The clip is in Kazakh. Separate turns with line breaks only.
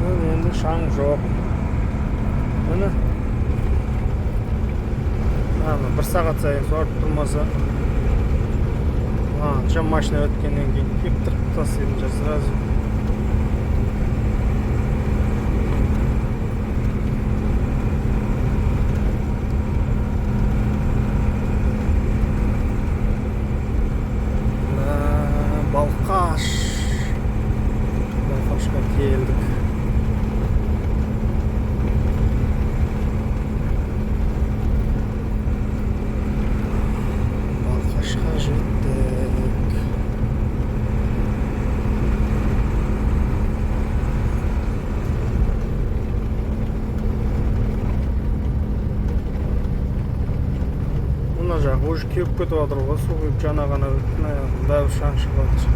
Енді шаң жоқ. Міне. Бір сағат сайын суарып тұрмаса. Жан машина өткеннен кейін кептіріп тастайын сразу. Балқашқа келдік. Балқашқа жеттік. Мына жағы уже кеуіп кетіп жатыр ғой, су құйып жаңа ғана бәрі шаң шығып жатыр.